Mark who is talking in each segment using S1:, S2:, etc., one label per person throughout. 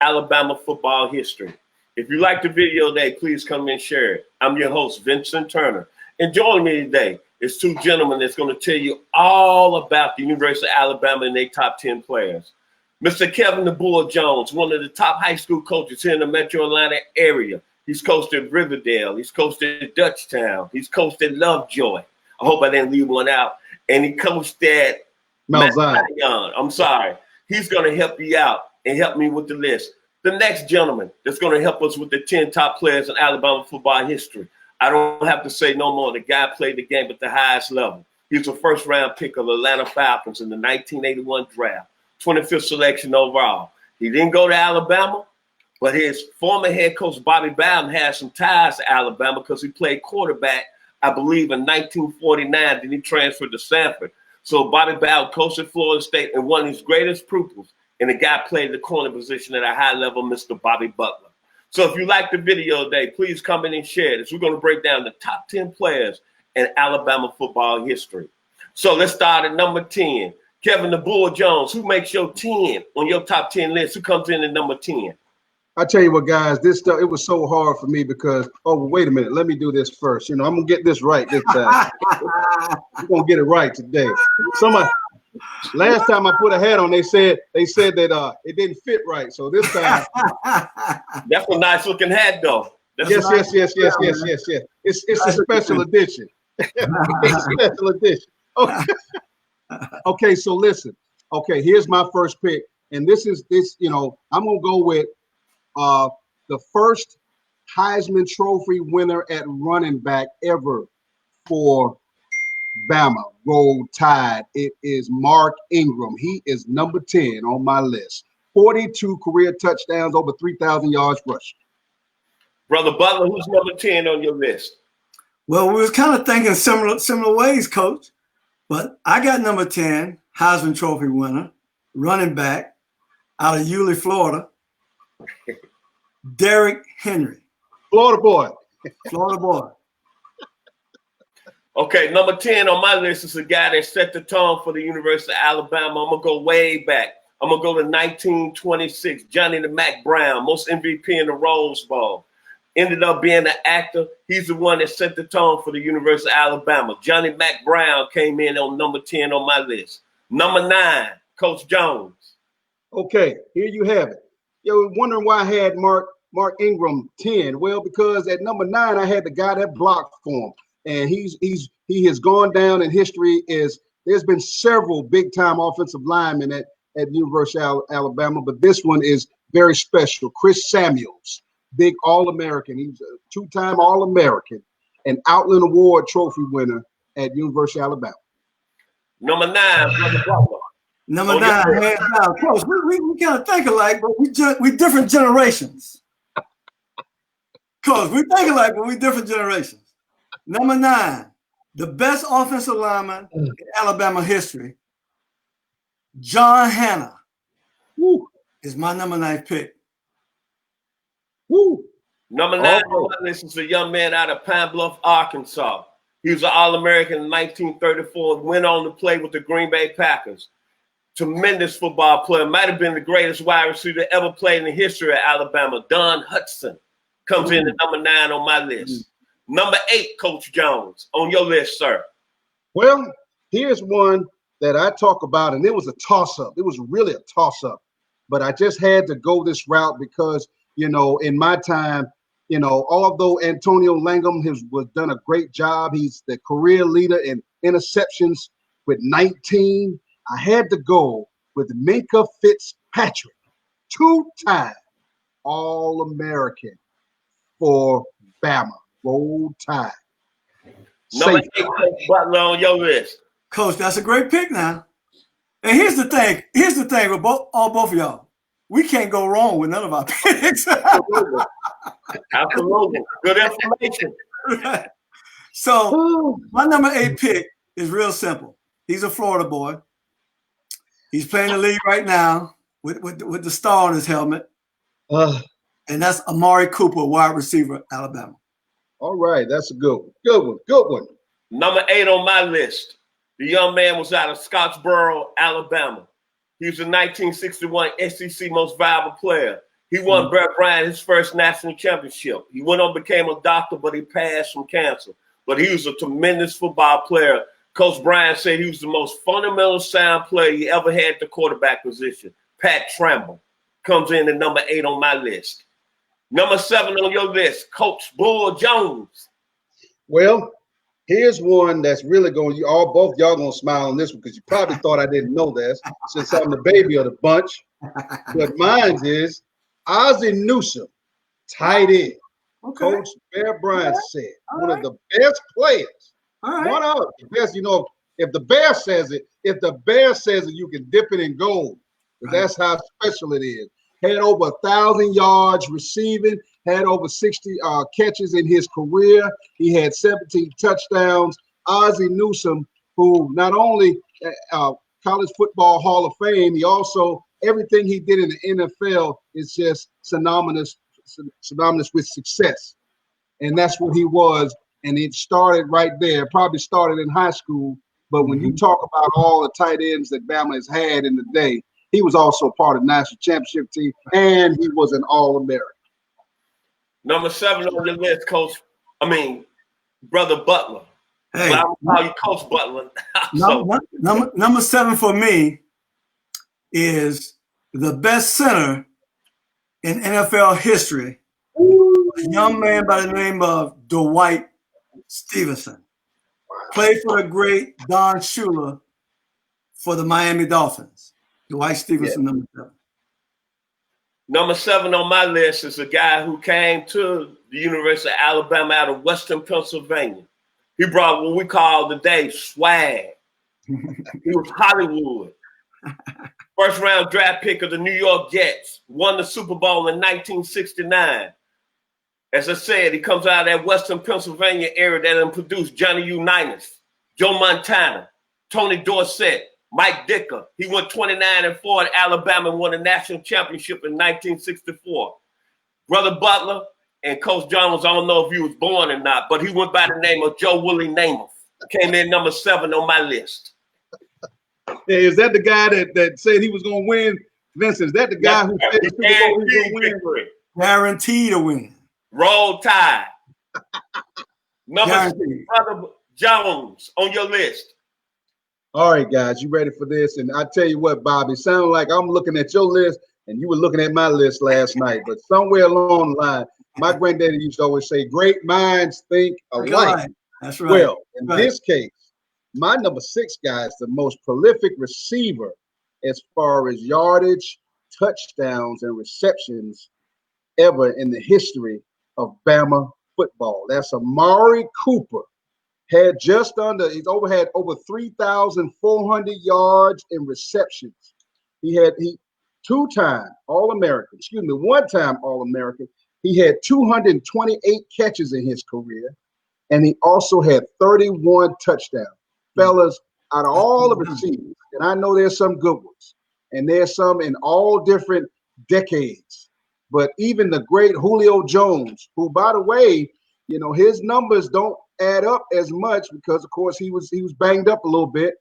S1: Alabama football history. If you like the video today, please come and share it. I'm your host, Vincent Turner. And joining me today is two gentlemen that's going to tell you all about the University of Alabama and their top 10 players. Mr. Kevin the Bull Jones, one of the top high school coaches here in the Metro Atlanta area. He's coached at Riverdale. He's coached at Dutchtown. He's coached at Lovejoy. I hope I didn't leave one out. And he coached at Mount Zion. I'm sorry. He's going to help you out and help me with the list. The next gentleman that's going to help us with the 10 top players in Alabama football history. I don't have to say no more. The guy played the game at the highest level. He was a first-round pick of the Atlanta Falcons in the 1981 draft, 25th selection overall. He didn't go to Alabama, but his former head coach, Bobby Bowden, had some ties to Alabama because he played quarterback, I believe, in 1949. Then he transferred to Stanford. So Bobby Bowden coached at Florida State, and one of his greatest pupils, and the guy played the corner position at a high level, Mr. Bobby Butler. So if you like the video today, please come in and share this. We're going to break down the top 10 players in Alabama football history. So let's start at number 10. Kevin the Bull Jones, who makes your 10 on your top 10 list? Who comes in at number 10?
S2: I tell you what, guys, this stuff, it was so hard for me because, wait a minute, let me do this first. I'm going to get this right this time. I'm going to get it right today. Last time I put a hat on, they said that it didn't fit right. So this time.
S1: That's a nice looking hat, though.
S2: Yes. It's a special edition. It's a special edition. Okay, so listen. Okay, here's my first pick. And this, I'm going to go with the first Heisman Trophy winner at running back ever for Bama. Roll Tide. It is Mark Ingram. He is number 10 on my list. 42 career touchdowns, over 3,000 yards rushing.
S1: Brother Butler, who's number 10 on your list?
S3: Well, we was kind of thinking similar ways, Coach. But I got number 10, Heisman Trophy winner, running back out of Yulee, Florida, Derrick Henry.
S2: Florida boy.
S3: Florida boy.
S1: Okay, number 10 on my list is a guy that set the tone for the University of Alabama. I'm going to go way back. I'm going to go to 1926, Johnny the Mac Brown, most MVP in the Rose Bowl. Ended up being an actor. He's the one that set the tone for the University of Alabama. Johnny Mac Brown came in on number 10 on my list. Number 9, Coach Jones.
S2: Okay, here you have it. You're wondering why I had Mark Ingram 10. Well, because at number 9, I had the guy that blocked for him. And he has gone down in history. There's been several big time offensive linemen at University of Alabama, but this one is very special. Chris Samuels, big All-American. He's a 2-time All-American and Outland Award trophy winner at University of Alabama.
S1: Number 9, Brother Butler.
S3: Number 9, hands down. Close. We kind of think alike, but we different generations. Close. We think alike, but we different generations. Number 9, the best offensive lineman in Alabama history, John Hanna, is my number 9 pick.
S1: Woo. Number 9 on my list is a young man out of Pine Bluff, Arkansas. He was an All-American in 1934 and went on to play with the Green Bay Packers. Tremendous football player. Might have been the greatest wide receiver ever played in the history of Alabama. Don Hudson comes in at number 9 on my list. Number 8, Coach Jones, on your list, sir.
S2: Well, here's one that I talk about, and it was a toss-up. It was really a toss-up. But I just had to go this route because, in my time, although Antonio Langham has done a great job, he's the career leader in interceptions with 19. I had to go with Minkah Fitzpatrick, 2-time All-American for Bama. Roll Tide.
S1: Number 8, Coach Butler on your list.
S3: Coach, that's a great pick now. And here's the thing with both of y'all. We can't go wrong with none of our picks.
S1: Absolutely. Good information.
S3: Right. So my number 8 pick is real simple. He's a Florida boy. He's playing the league right now with the star on his helmet. And that's Amari Cooper, wide receiver, Alabama.
S2: All right, that's a good one. Good one.
S1: Number 8 on my list. The young man was out of Scottsboro, Alabama. He was a 1961 SEC Most Valuable Player. He won Bryant his first national championship. He went on, became a doctor, but he passed from cancer. But he was a tremendous football player. Coach Bryant said he was the most fundamental sound player he ever had at the quarterback position. Pat Tramble comes in at number 8 on my list. Number 7 on your list, Coach Bull Jones.
S2: Well, here's one that's really going. Both y'all gonna smile on this one because you probably thought I didn't know this since I'm the baby of the bunch. But mine is Ozzie Newsome, tight end. Okay. Coach Bear Bryant said one of the best players. One of the best. You know, if the Bear says it, you can dip it in gold. That's how special it is. Had over 1,000 yards receiving, had over 60 catches in his career. He had 17 touchdowns. Ozzie Newsome, who not only college football Hall of Fame, he also, everything he did in the NFL is just synonymous with success. And that's what he was. And it started right there, probably started in high school. But when you talk about all the tight ends that Bama has had in the day, he was also part of the national championship team, and he was an All-American.
S1: Number 7 on your list, Brother Butler.
S3: Hey,
S1: well, I'll call you Coach Butler.
S3: Number 7 for me is the best center in NFL history, a young man by the name of Dwight Stevenson. Played for the great Don Shula for the Miami Dolphins. Dwight Stevenson, number 7.
S1: Number 7 on my list is a guy who came to the University of Alabama out of Western Pennsylvania. He brought what we call today swag. He was Hollywood. First round draft pick of the New York Jets. Won the Super Bowl in 1969. As I said, he comes out of that Western Pennsylvania area that produced Johnny Unitas, Joe Montana, Tony Dorsett, Mike Dicker. He went 29-4 at Alabama and won a national championship in 1964. Brother Butler and Coach Jones, I don't know if he was born or not, but he went by the name of Joe Willie Namath. Came in number 7 on my list.
S2: Hey, is that the guy that said he was going to win? Vincent, is that the guy who said he was going to win?
S3: Guaranteed to win.
S1: Roll Tide. Number 6, Brother Jones on your list.
S2: All right, guys, you ready for this? And I tell you what, Bobby, it sounds like I'm looking at your list and you were looking at my list last night. But somewhere along the line, my granddaddy used to always say, great minds think alike.
S3: That's right.
S2: Well, in this case, my number 6 guy is the most prolific receiver as far as yardage, touchdowns, and receptions ever in the history of Bama football. That's Amari Cooper. Had he's had over 3,400 yards in receptions. He 2-time All-American, one-time All-American. He had 228 catches in his career, and he also had 31 touchdowns. Fellas, out of all the receivers, and I know there's some good ones, and there's some in all different decades, but even the great Julio Jones, who, by the way, you know, his numbers don't add up as much because, of course, he was banged up a little bit.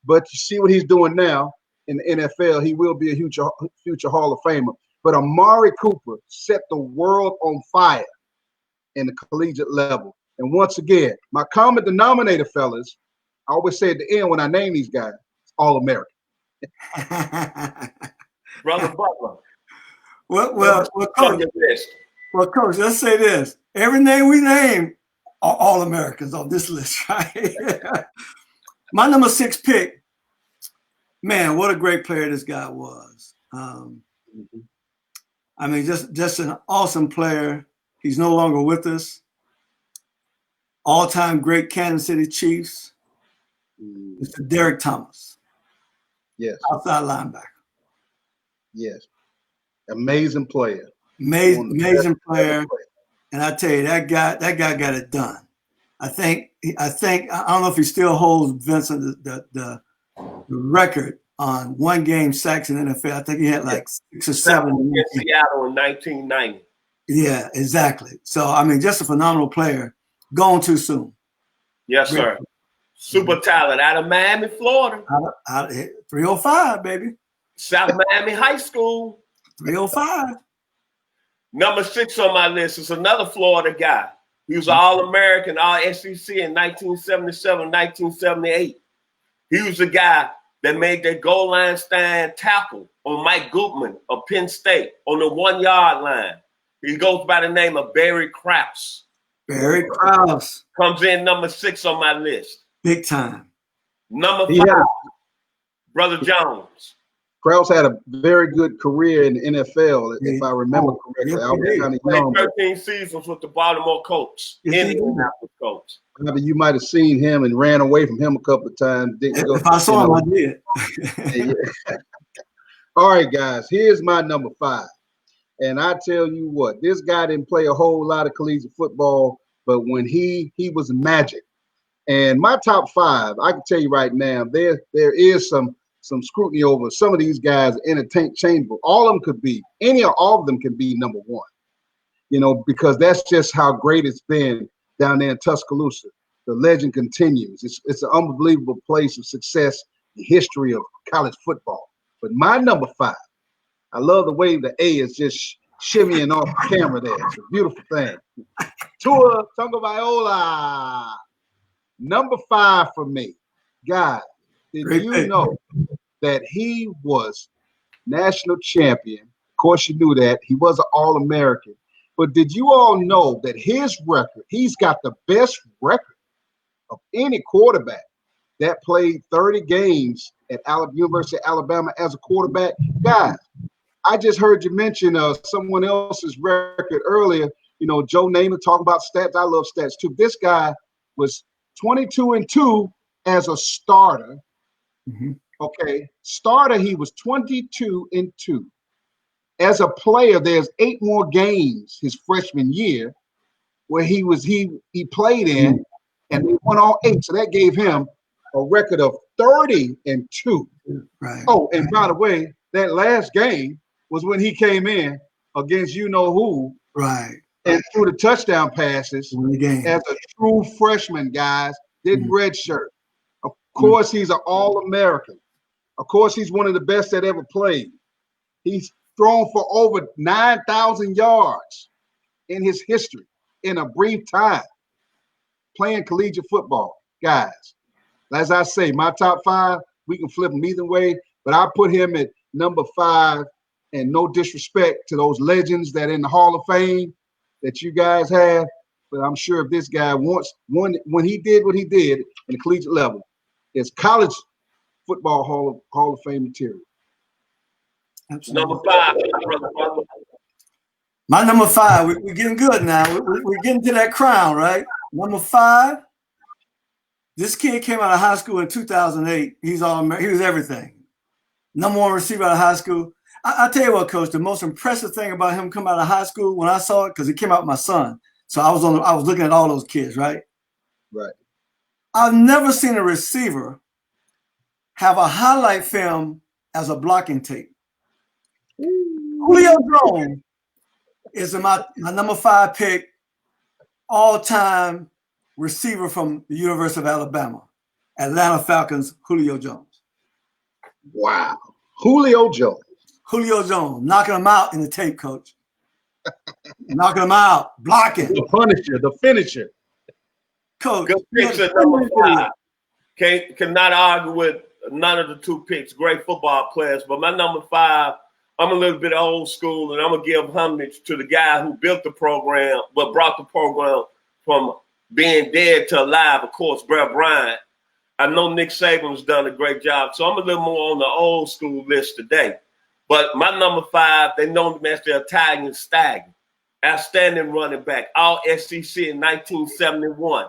S2: But you see what he's doing now in the NFL. He will be a future Hall of Famer. But Amari Cooper set the world on fire in the collegiate level. And once again, my common denominator, fellas, I always say at the end when I name these guys, All-American.
S1: Brother Butler.
S3: Well, Coach, let's say this. Every name we name are All-Americans on this list, right? My number 6 pick, man, what a great player this guy was. I mean, just an awesome player. He's no longer with us. All-time great Kansas City Chiefs. Mr. Derrick Thomas.
S2: Yes.
S3: Outside linebacker.
S2: Yes. Amazing player.
S3: Amazing player. And I tell you, that guy got it done. I think I don't know if he still holds, Vincent, the record on one game sacks in NFL. I think he had like 6 or 7
S1: in Seattle in 1990.
S3: Yeah, exactly. So I mean, just a phenomenal player. Gone too soon.
S1: Yes, sir. Super talent out of Miami, Florida.
S3: Out 305, baby.
S1: South Miami High School.
S3: 305.
S1: Number 6 on my list is another Florida guy. He was All-American, All-SEC in 1977, 1978. He was the guy that made that goal line stand tackle on Mike Goodman of Penn State on the 1-yard line. He goes by the name of Barry Krause.
S3: Barry Krause.
S1: Comes in number 6 on my list.
S3: Big time.
S1: Number 5, Brother Jones.
S2: Krause had a very good career in the NFL, if I remember correctly. I was kind of young.
S1: 13 seasons with the Baltimore Colts. Indianapolis Colts.
S2: You might have seen him and ran away from him a couple of times.
S3: If I saw him, I did.
S2: All right, guys, here's my number 5. And I tell you what, this guy didn't play a whole lot of collegiate football, but when he was magic. And my top 5, I can tell you right now, there is some scrutiny over some of these guys interchangeable. All of them could be, all of them can be number 1, because that's just how great it's been down there in Tuscaloosa. The legend continues. It's an unbelievable place of success, the history of college football. But my number 5, I love the way the A is just shimmying off the camera there. It's a beautiful thing. Tua Tagovailoa. Number 5 for me. Guys, did you know that he was national champion? Of course, you knew that. He was an All-American. But did you all know that his record, he's got the best record of any quarterback that played 30 games at University of Alabama as a quarterback? Guys, I just heard you mention someone else's record earlier. Joe Namath talking about stats. I love stats too. This guy was 22-2 as a starter. Mm-hmm. Okay, starter, he was 22-2. As a player, there's 8 more games his freshman year where he played in, and they won all 8. So that gave him a record of 30-2.
S3: Right.
S2: Oh, and by the way, that last game was when he came in against who.
S3: Right.
S2: And threw the touchdown passes as a true freshman, guys. Didn't redshirt. Of course, he's an All-American. Of course, he's one of the best that ever played. He's thrown for over 9,000 yards in his history in a brief time playing collegiate football. Guys, as I say, my top 5, we can flip them either way, but I put him at number 5, and no disrespect to those legends that are in the Hall of Fame that you guys have, but I'm sure if this guy when he did what he did in the collegiate level, it's college football Hall of Fame material.
S1: Number 5, Brother Butler.
S3: My number 5, we're getting good now. We're getting to that crown, right? Number 5, this kid came out of high school in 2008. He was everything. Number 1 receiver out of high school. I'll tell you what, Coach, the most impressive thing about him coming out of high school when I saw it, because it came out with my son. So I was looking at all those kids, right?
S2: Right.
S3: I've never seen a receiver have a highlight film as a blocking tape. Julio Jones is my number 5 pick, all-time receiver from the University of Alabama, Atlanta Falcons, Julio Jones.
S2: Wow. Julio Jones,
S3: knocking him out in the tape, Coach. Knocking him out, blocking.
S2: The punisher, the finisher.
S3: Coach.
S1: Good picks at number 5. Cannot argue with none of the 2 picks. Great football players. But my number 5, I'm a little bit old school, and I'm going to give homage to the guy who built the program, but brought the program from being dead to alive, of course, Bryant. I know Nick Saban's done a great job, so I'm a little more on the old school list today. But my number 5, they know him as the Italian Stallion. Outstanding running back, all SEC in 1971.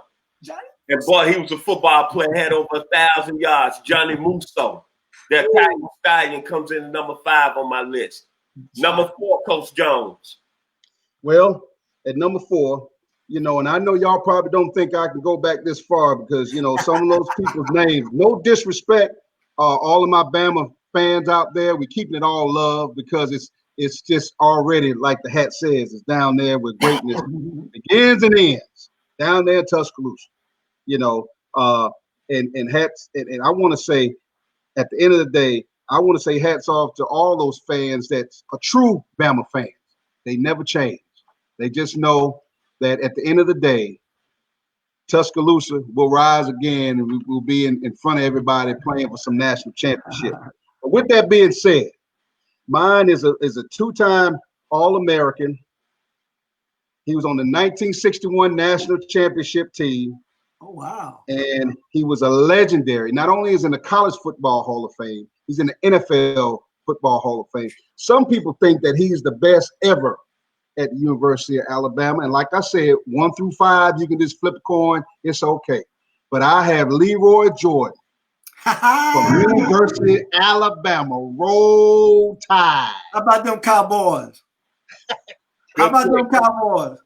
S1: And boy, he was a football player, had over 1,000 yards. Johnny Musso. The Italian Stallion comes in at number 5 on my list. Number 4, Coach Jones.
S2: Well, at number 4, and I know y'all probably don't think I can go back this far because, some of those people's names, no disrespect, all of my Bama fans out there, we're keeping it all love because it's just already, like the hat says, it's down there with greatness. Begins and ends, down there in Tuscaloosa, and hats. And I want to say, at the end of the day, I want to say hats off to all those fans that's a true Bama fans. They never change. They just know that at the end of the day, Tuscaloosa will rise again, and we will be in front of everybody playing for some national championship. But with that being said, mine is a two-time All-American. He was on the 1961 national championship team.
S3: Oh, wow.
S2: And he was a legendary. Not only is in the College Football Hall of Fame, he's in the NFL Football Hall of Fame. Some people think that he's the best ever at the University of Alabama. And like I said, 1 through 5, you can just flip a coin. It's okay. But I have Leroy Jordan from University of Alabama. Roll Tide.
S3: How about them Cowboys? How about them Cowboys?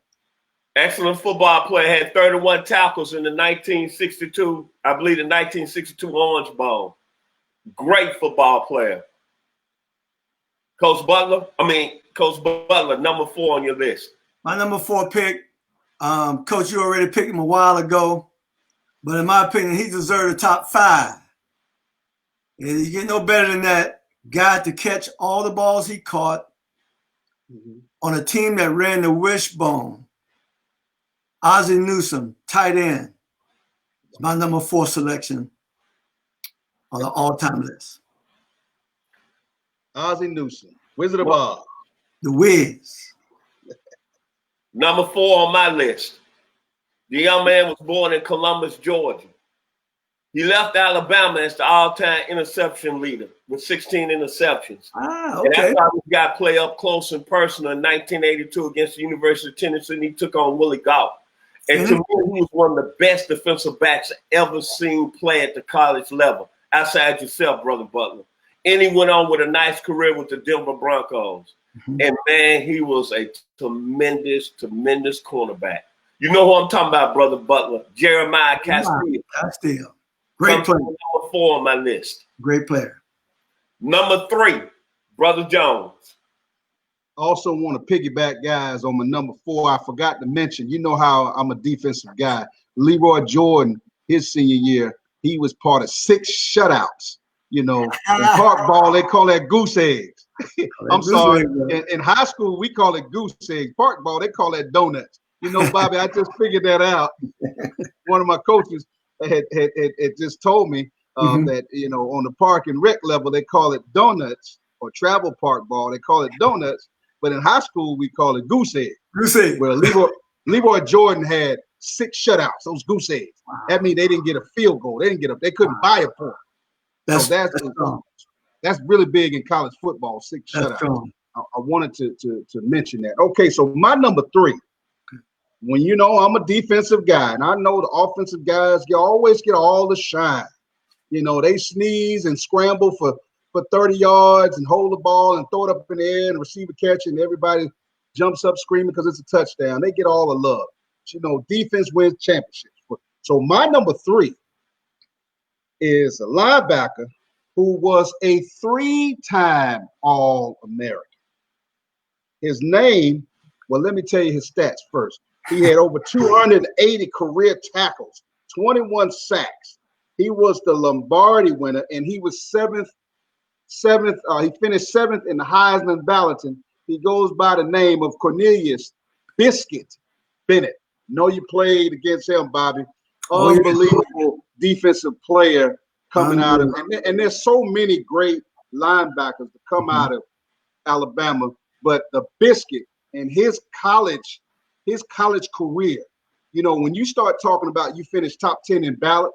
S1: Excellent football player. Had 31 tackles in the 1962, I believe the 1962 Orange Bowl. Great football player. Coach Butler, number 4 on your list.
S3: My number 4 pick, Coach, you already picked him a while ago, but in my opinion, he deserved the top 5. And you get no better than that guy to catch all the balls he caught on a team that ran the wishbone. Ozzie Newsome, tight end. It's my number 4 selection on the all-time list.
S2: Ozzie Newsome, Wizard of Oz.
S3: The Wiz.
S1: Number 4 on my list. The young man was born in Columbus, Georgia. He left Alabama as the all-time interception leader with 16 interceptions.
S3: Okay.
S1: And that's how we got play up close and personal in 1982 against the University of Tennessee. And he took on Willie Joe. And to me, he was one of the best defensive backs ever seen play at the college level, outside yourself, Brother Butler. And he went on with a nice career with the Denver Broncos. And, man, he was a tremendous, tremendous cornerback. You know who I'm talking about, Brother Butler? Jeremiah Castillo.
S3: Great player.
S1: Number 4 on my list.
S3: Great player.
S1: Number 3, Brother Jones.
S2: Also want to piggyback, guys, on my number 4. I forgot to mention, you know how I'm a defensive guy. Leroy Jordan, his senior year, he was part of 6 shutouts. You know, in park ball, they call that goose eggs. I'm sorry. In high school, we call it goose eggs. Park ball, they call that donuts. You know, Bobby, I just figured that out. One of my coaches had just told me that, you know, on the park and rec level, they call it donuts, or travel park ball, they call it donuts. But in high school, we call it goose egg. Goose egg. Well, Leroy Jordan had 6 shutouts, those goose eggs. Wow. That means they didn't get a field goal. They couldn't buy a point. That's really big in college football, 6 shutouts. I wanted to mention that. Okay, so my number 3, when you know I'm a defensive guy, and I know the offensive guys, you always get all the shine. You know, they sneeze and scramble for 30 yards and hold the ball and throw it up in the air and receive a catch, and everybody jumps up screaming because it's a touchdown. They get all the love. But, you know, defense wins championships. So my number 3 is a linebacker who was a 3-time All-American. His name, well, let me tell you his stats first. He had over 280 career tackles, 21 sacks. He was the Lombardi winner, and he was seventh. He finished 7th in the Heisman balloting. He goes by the name of Cornelius Biscuit Bennett. Know you played against him, Bobby. Unbelievable defensive player coming out of, and there's so many great linebackers that come out of Alabama, but the Biscuit and his college career, you know, when you start talking about you finish top 10 in ballot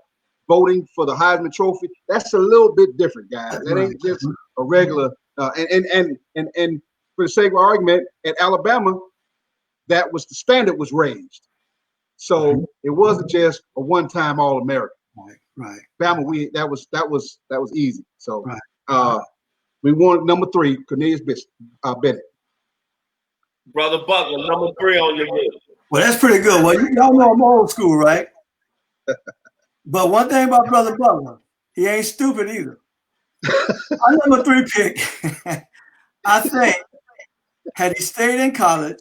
S2: voting for the Heisman Trophy, that's a little bit different, guys. That ain't just a regular. And for the sake of argument, at Alabama, that was the standard was raised, so it wasn't just a one-time All-American. Right. Bama, that was easy. So we won number 3, Cornelius Bennett.
S1: Brother Butler, number 3 on your list.
S3: Well, that's pretty good. Well, y'all know I'm old school, right? But one thing about Brother Butler, he ain't stupid either. Our number 3 pick, I think, had he stayed in college,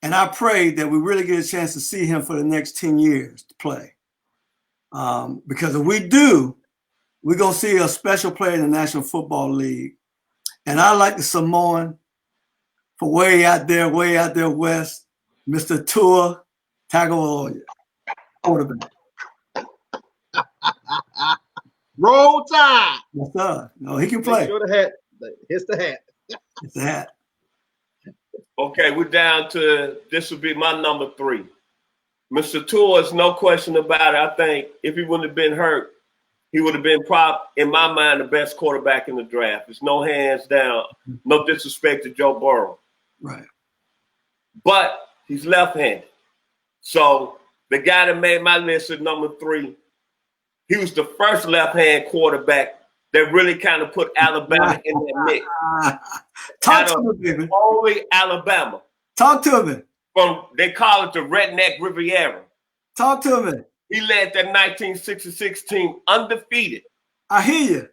S3: and I prayed that we really get a chance to see him for the next 10 years to play. Because if we do, we're going to see a special player in the National Football League. And I like the Samoan for way out there west, Mr. Tua Tagovailoa, quarterback.
S2: Roll Tide.
S3: Yes, sir. No, he can play.
S2: Make sure the hat. It's the hat.
S3: It's the hat.
S1: Okay, we're down to, this would be my number 3. Mr. Tua is no question about it. I think if he wouldn't have been hurt, he would have been in my mind, the best quarterback in the draft. It's no hands down. No disrespect to Joe Burrow.
S3: Right.
S1: But he's left-handed. So the guy that made my list at number 3, he was the first left-hand quarterback that really kind of put Alabama in that mix.
S3: Talk to me, baby.
S1: Only Alabama.
S3: Talk to me.
S1: They call it the Redneck Riviera.
S3: Talk to me.
S1: He led that 1966 team undefeated.
S3: I hear you.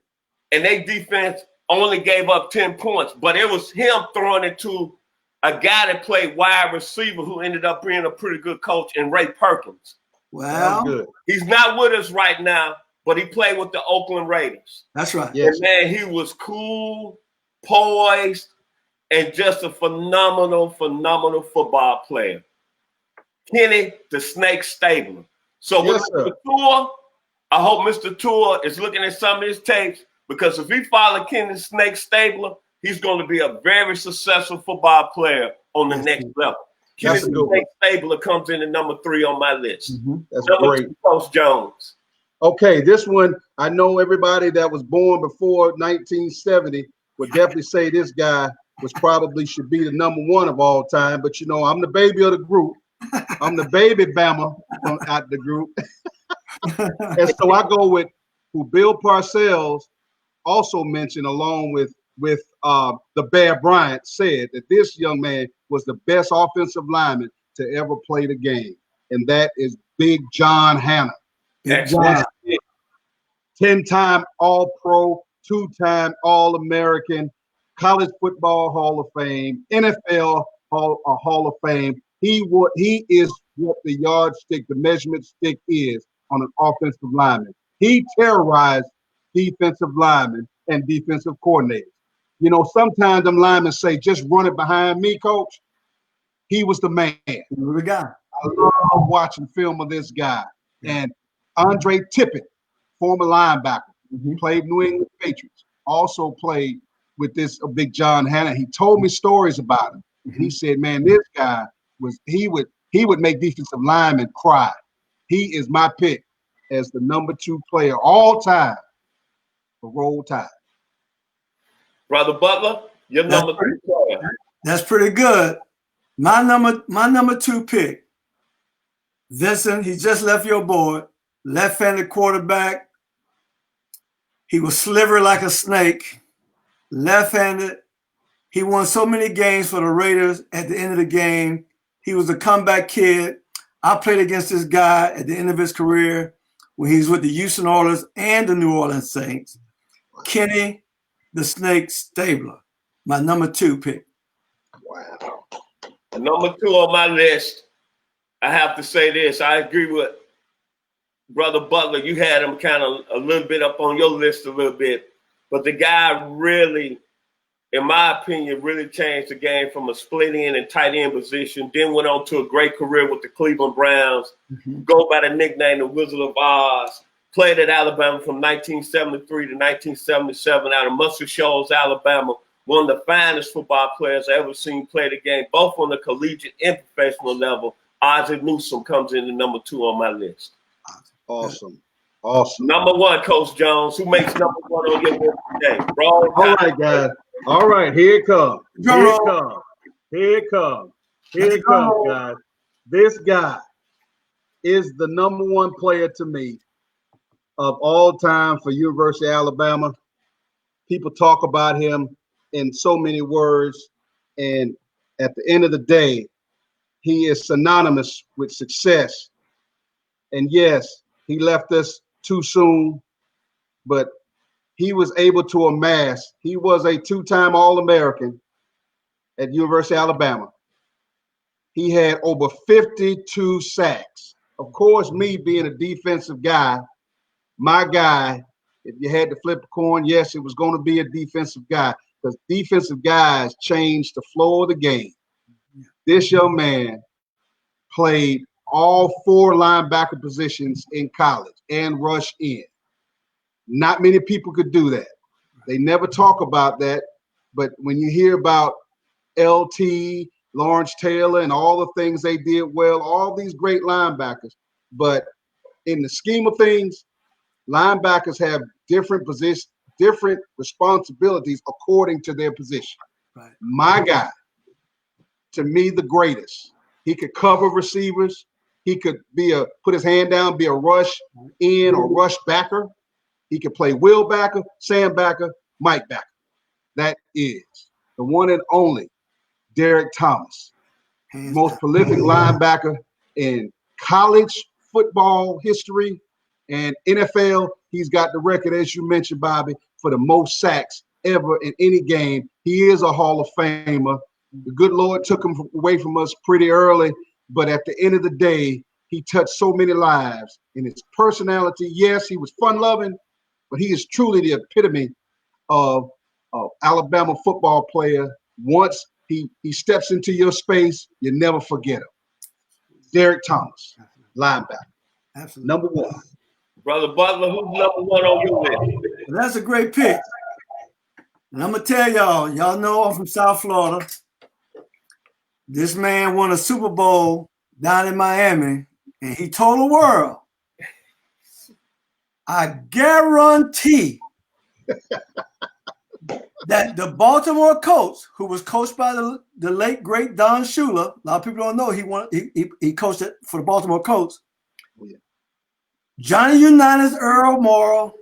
S1: And their defense only gave up 10 points. But it was him throwing it to a guy that played wide receiver who ended up being a pretty good coach in Ray Perkins.
S3: Well,
S1: he's not with us right now, but he played with the Oakland Raiders.
S3: That's right.
S2: Yes.
S1: And man, he was cool, poised, and just a phenomenal football player. Kenny the Snake Stabler. So
S2: Yes,
S1: with Mr. Tua, I hope Mr. Tua is looking at some of his tapes, because if he follows Kenny the Snake Stabler, he's going to be a very successful football player on the next level. Kenny the Snake Stabler comes in at number 3 on my list.
S2: Mm-hmm. That's
S1: number
S2: great.
S1: 2, Coach Jones.
S2: Okay, this one, I know everybody that was born before 1970 would definitely say this guy should be the number 1 of all time. But, you know, I'm the baby of the group. I'm the baby Bama out the group. And so I go with who Bill Parcells also mentioned, along with the Bear Bryant, said that this young man was the best offensive lineman to ever play the game. And that is Big John Hanna. 10-time All-Pro, 2-time All-American, College Football Hall of Fame, NFL Hall of Fame. He is what the yardstick, the measurement stick is on an offensive lineman. He terrorized defensive linemen and defensive coordinators. You know, sometimes them linemen say, just run it behind me, coach. He was the man.
S3: The guy.
S2: I love watching film of this guy. And Andre Tippett, former linebacker, played New England Patriots, also played with this Big John Hanna. He told me stories about him. He said, man, this guy he would make defensive linemen cry. He is my pick as the number 2 player all time for Roll Tide.
S1: Brother Butler, your number 3 player.
S3: That's pretty good. My number 2 pick, Vincent. He just left your board. Left-handed quarterback. He was slivery like a snake. Left-handed. He won so many games for the Raiders. At the end of the game, he was a comeback kid. I played against this guy at the end of his career when he was with the Houston Oilers and the New Orleans Saints. Kenny the Snake Stabler, my number 2 pick.
S2: Wow.
S1: Number 2 on my list, I have to say this. I agree with Brother Butler. You had him kind of a little bit up on your list a little bit. But the guy really, in my opinion, really changed the game from a split end and tight end position, then went on to a great career with the Cleveland Browns, go by the nickname the Wizard of Oz, played at Alabama from 1973 to 1977 out of Muscle Shoals, Alabama, one of the finest football players I ever seen play the game, both on the collegiate and professional level. Ozzie Newsome comes in at number 2 on my list.
S2: Awesome.
S1: Number 1, Coach Jones. Who makes number 1 on your list today?
S2: All right, guys. All right, here it comes. Here it comes, guys. This guy is the number 1 player to me of all time for University of Alabama. People talk about him in so many words, and at the end of the day, he is synonymous with success. And yes, he left us too soon, but he was able to amass. He was a 2-time All-American at University of Alabama. He had over 52 sacks. Of course, me being a defensive guy, my guy, if you had to flip a coin, yes, it was going to be a defensive guy. because defensive guys change the flow of the game. This young man played all 4 linebacker positions in college and rush in. Not many people could do that. They never talk about that. But when you hear about LT, Lawrence Taylor, and all the things they did well, all these great linebackers, but in the scheme of things, linebackers have different positions, different responsibilities according to their position.
S3: Right.
S2: My guy, to me, the greatest. He could cover receivers. He could put his hand down, be a rush in or rush backer. He could play Will backer, Sam backer, Mike backer. That is the one and only Derrick Thomas, most prolific linebacker in college football history and NFL. He's got the record, as you mentioned, Bobby, for the most sacks ever in any game. He is a Hall of Famer. The good Lord took him away from us pretty early, but at the end of the day, he touched so many lives. In his personality, yes, he was fun-loving, but he is truly the epitome of Alabama football player. Once he steps into your space, you never forget him. Derrick Thomas, linebacker.
S3: Absolutely.
S2: Number 1.
S1: Brother Butler, who's number 1 on your list?
S3: That's a great pick. And I'm going to tell y'all know I'm from South Florida. This man won a Super Bowl down in Miami, and he told the world, I guarantee that the Baltimore Colts, who was coached by the late, great Don Shula, a lot of people don't know he coached it for the Baltimore Colts.
S2: Oh, yeah.
S3: Johnny Unitas, Earl Morrall,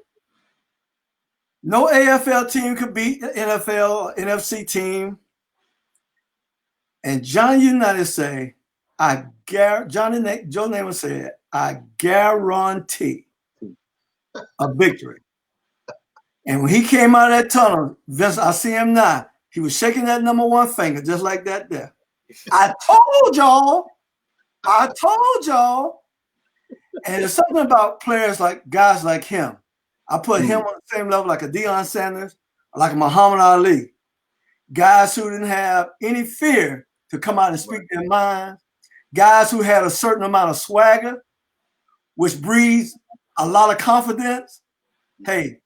S3: no AFL team could beat the NFL, NFC team. And Johnny Unitas say, Joe Namath said, I guarantee a victory. And when he came out of that tunnel, Vincent, I see him now. He was shaking that number 1 finger just like that there. I told y'all. And there's something about guys like him. I put him on the same level like a Deion Sanders, like a Muhammad Ali. Guys who didn't have any fear to come out and speak their mind. Guys who had a certain amount of swagger, which breeds a lot of confidence. Hey,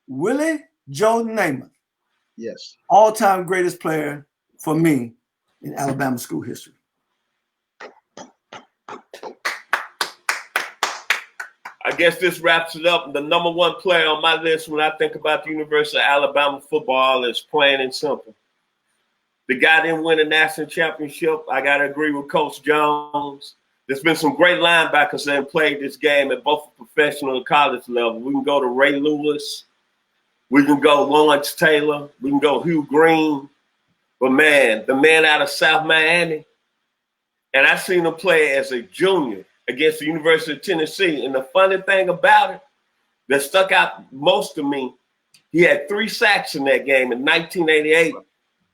S3: Willie Joe Namath.
S2: Yes.
S3: All-time greatest player for me in Alabama school history.
S1: I guess this wraps it up. The number 1 player on my list when I think about the University of Alabama football is plain and simple. The guy didn't win a national championship. I got to agree with Coach Jones. There's been some great linebackers that have played this game at both the professional and college level. We can go to Ray Lewis. We can go Lawrence Taylor. We can go Hugh Green. But, man, the man out of South Miami, and I seen him play as a junior against the University of Tennessee. And the funny thing about it that stuck out most to me, he had 3 sacks in that game in 1988,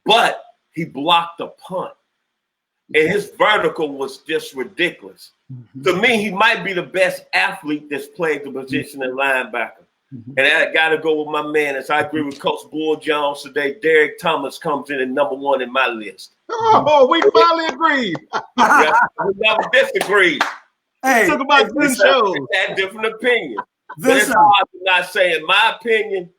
S1: but he blocked a punt. And his vertical was just ridiculous. To me, he might be the best athlete that's played the position of linebacker. And I got to go with my man, as I agree with Coach Bull Jones today. Derrick Thomas comes in at number 1 in my list.
S2: Oh, we finally agreed.
S1: We never disagreed.
S3: Hey,
S2: talk about good shows.
S1: Had different opinions. But
S3: Vincent.
S1: it's hard to not say, in my opinion,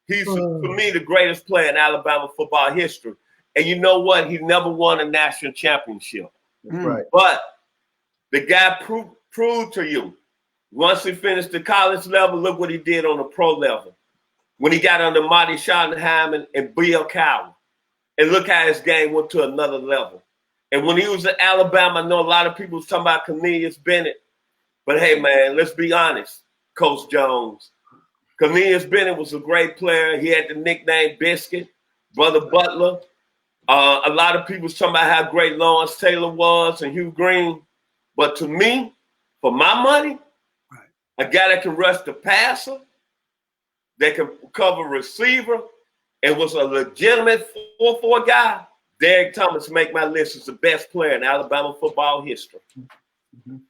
S1: he's, for me, the greatest player in Alabama football history. And you know what? He never won a national championship.
S2: That's right.
S1: But the guy proved to you, once he finished the college level, look what he did on the pro level. When he got under Marty Schottenheimer and Bill Cowher. And look how his game went to another level. And when he was at Alabama, I know a lot of people was talking about Cornelius Bennett. But hey, man, let's be honest, Coach Jones. Cornelius Bennett was a great player. He had the nickname Biscuit, Brother Butler. A lot of people was talking about how great Lawrence Taylor was and Hugh Green. But to me, for my money, a guy that can rush the passer, that can cover receiver, and was a legitimate 4-4 guy, Derrick Thomas make my list as the best player in Alabama football history.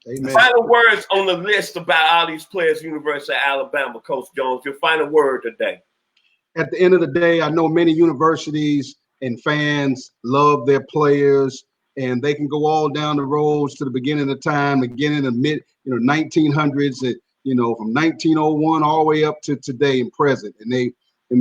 S2: Amen.
S1: Final words on the list about all these players, University of Alabama, Coach Jones. Your final word today.
S2: at the end of the day, I know many universities and fans love their players, and they can go all down the roads to the beginning of time, beginning of mid, 1900s, from 1901 all the way up to today and present. And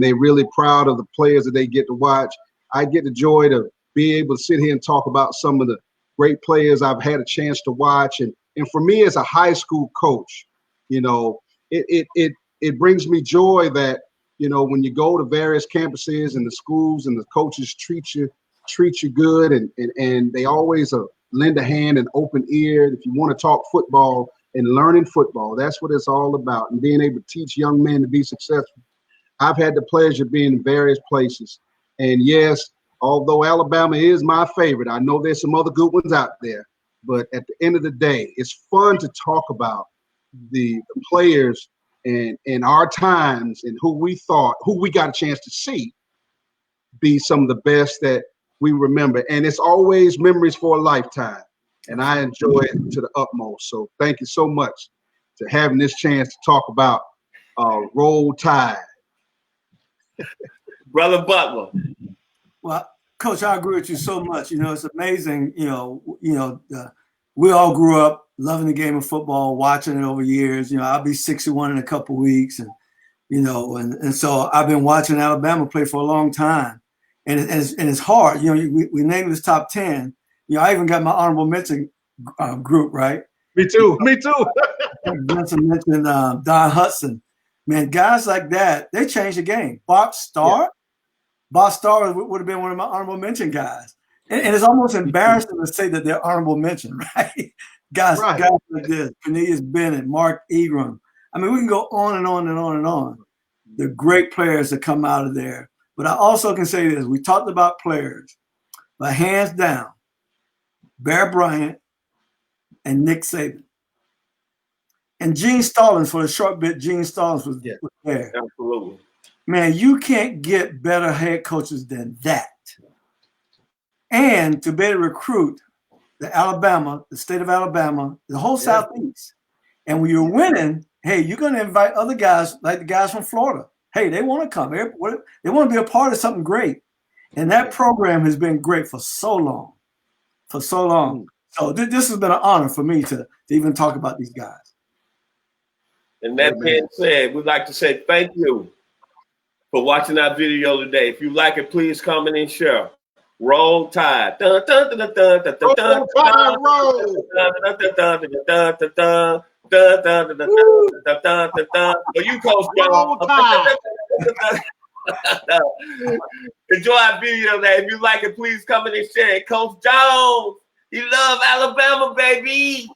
S2: they really proud of the players that they get to watch. I get the joy to be able to sit here and talk about some of the great players I've had a chance to watch. And for me as a high school coach, it brings me joy that, when you go to various campuses and the schools and the coaches treat you good, and they always lend a hand and open ear if you want to talk football and learning football. That's what it's all about, and being able to teach young men to be successful. I've had the pleasure of being in various places, and yes, although Alabama is my favorite, I know there's some other good ones out there, but at the end of the day, it's fun to talk about the players and our times and who we got a chance to see be some of the best that we remember. And it's always memories for a lifetime. And I enjoy it to the utmost. So thank you so much for having this chance to talk about Roll Tide.
S1: Brother Butler.
S3: Well, Coach, I agree with you so much. It's amazing. We all grew up loving the game of football, watching it over years. I'll be 61 in a couple of weeks, and so I've been watching Alabama play for a long time, and it's hard. We named this top 10. I even got my honorable mention group, right?
S2: Me too.
S3: Vincent mentioned Don Hudson. Man, guys like that, they changed the game. Bob Starr would have been one of my honorable mention guys. And it's almost embarrassing to say that they're honorable mention, right? Guys like this, Cornelius Bennett, Mark Ingram. I mean, we can go on and on and on and on. They're great players that come out of there. But I also can say this. We talked about players, but hands down, Bear Bryant and Nick Saban. And Gene Stallings, for a short bit, Gene Stallings was there.
S1: Absolutely.
S3: Man, you can't get better head coaches than that. And to be able to recruit the state of Alabama, the whole Southeast. And when you're winning, hey, you're going to invite other guys like the guys from Florida. Hey, they want to come. They want to be a part of something great. And that program has been great for so long. So this has been an honor for me to even talk about these guys.
S1: And that being said, we'd like to say thank you for watching our video today. If you like it, please comment and share. Roll Tide. Roll Tide, roll. For you, Coach Jones. Enjoy our video today. If you like it, please comment and share. Coach Jones, he love Alabama, baby.